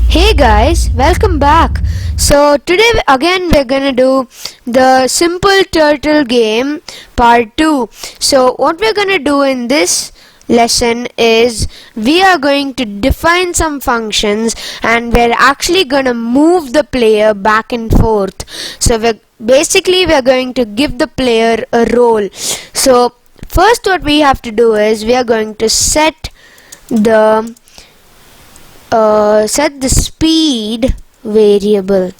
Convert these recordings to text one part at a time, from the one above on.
Hey guys, welcome back. So today again we're gonna do the simple turtle game part 2. So what we're gonna do in this lesson is we are going to define some functions and we're actually gonna move the player back and forth. So we're going to give the player a role. So first what we have to do is we are going to set the speed variable.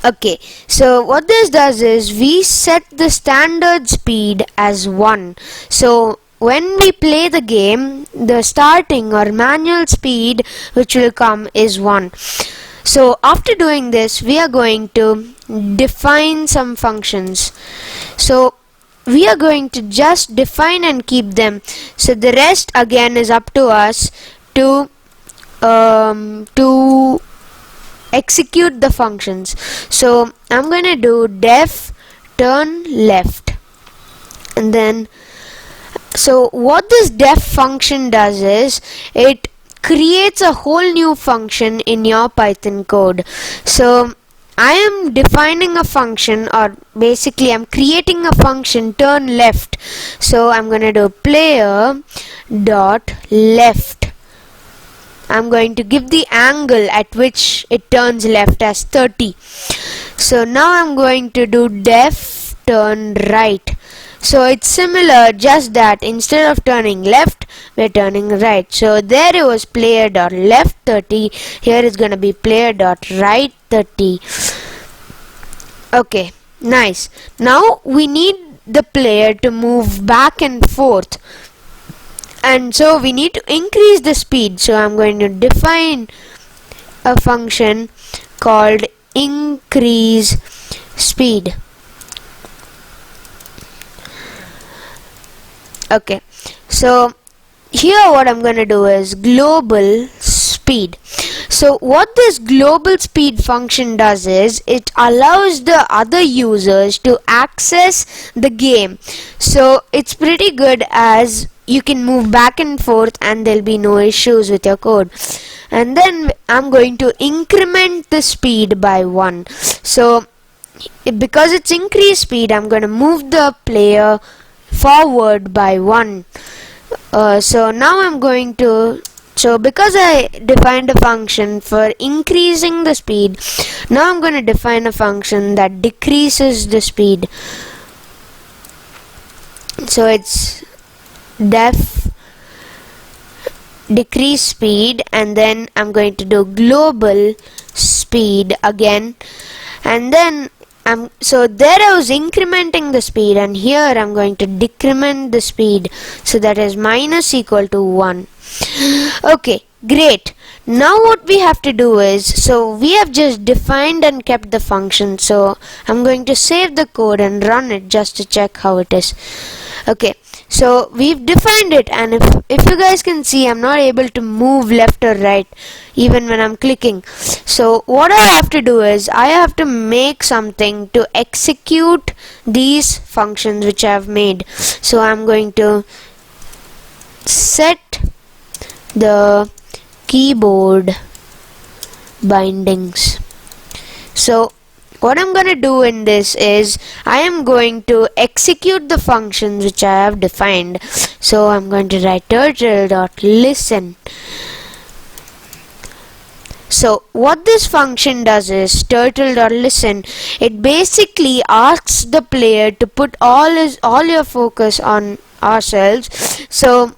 Okay, so what this does is we set the standard speed as 1. So when we play the game, the starting or manual speed which will come is 1. So after doing this, we are going to define some functions. So we are going to just define and keep them. So the rest again is up to us to execute the functions. So I'm gonna do def turn left, and then so what this def function does is it creates a whole new function in your Python code. So I am defining a function, or basically I'm creating a function turn left. So I'm gonna do player dot left. I'm going to give the angle at which it turns left as 30. So now I'm going to do def turn right. So it's similar, just that instead of turning left, we're turning right. So there it was player dot left 30. Here it's gonna be player dot right 30. Okay, nice. Now we need the player to move back and forth, and so we need to increase the speed. So I'm going to define a function called increase speed. Okay, so here what I'm going to do is global speed. So what this global speed function does is it allows the other users to access the game. So it's pretty good, as you can move back and forth and there'll be no issues with your code. And then I'm going to increment the speed by 1. So because it's increased speed, I'm going to move the player forward by 1. So now I'm going to, so because I defined a function for increasing the speed, now I'm going to define a function that decreases the speed. So it's def decrease speed, and then I'm going to do global speed again, and then so there I was incrementing the speed, and here I'm going to decrement the speed, so that is minus equal to 1. Okay, great. Now what we have to do is, so we have just defined and kept the function, so I'm going to save the code and run it just to check how it is. Okay, so we've defined it, and if you guys can see, I'm not able to move left or right even when I'm clicking. So what I have to do is I have to make something to execute these functions which I have made. So I'm going to set the keyboard bindings. So what I'm going to do in this is I am going to execute the functions which I have defined. So I'm going to write turtle.listen. So what this function does is turtle.listen, it basically asks the player to put all your focus on ourselves. So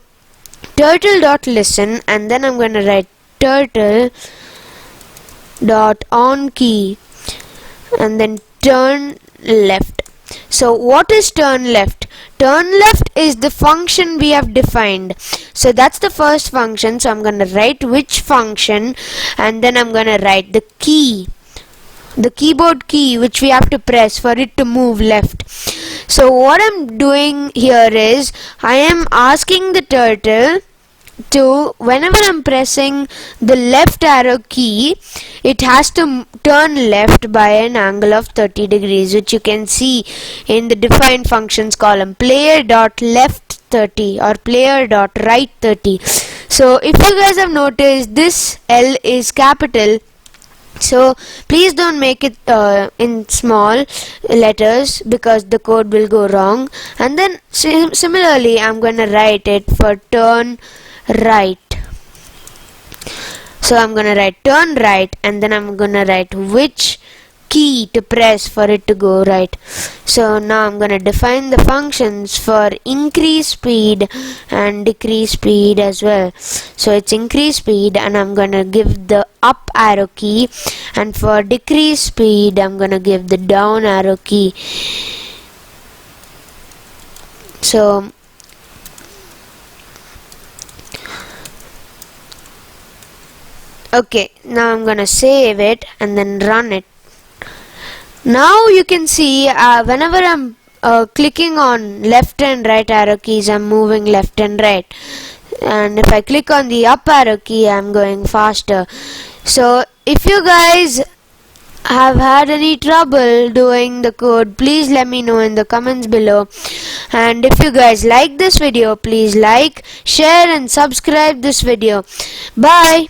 turtle.listen, and then I'm going to write turtle.onKey, and then turn left. So what is turn left? Turn left is the function we have defined. So that's the first function. So I'm going to write which function, and then I'm going to write the key, the keyboard key which we have to press for it to move left. So what I'm doing here is I am asking the turtle to, whenever I'm pressing the left arrow key, it has to turn left by an angle of 30 degrees, which you can see in the defined functions column, player.left 30 or player.right 30. So if you guys have noticed, this L is capital, so please don't make it in small letters because the code will go wrong. And then similarly I'm gonna write it for turn right. So I'm gonna write turn right, and then I'm gonna write which key to press for it to go right. So now I'm gonna define the functions for increase speed and decrease speed as well. So it's increase speed, and I'm gonna give the up arrow key, and for decrease speed I'm gonna give the down arrow key. So okay, now I'm gonna save it and then run it. Now you can see whenever I'm clicking on left and right arrow keys, I'm moving left and right, and if I click on the up arrow key, I'm going faster. So if you guys have had any trouble doing the code, please let me know in the comments below. And if you guys like this video, please like, share and subscribe this video. Bye.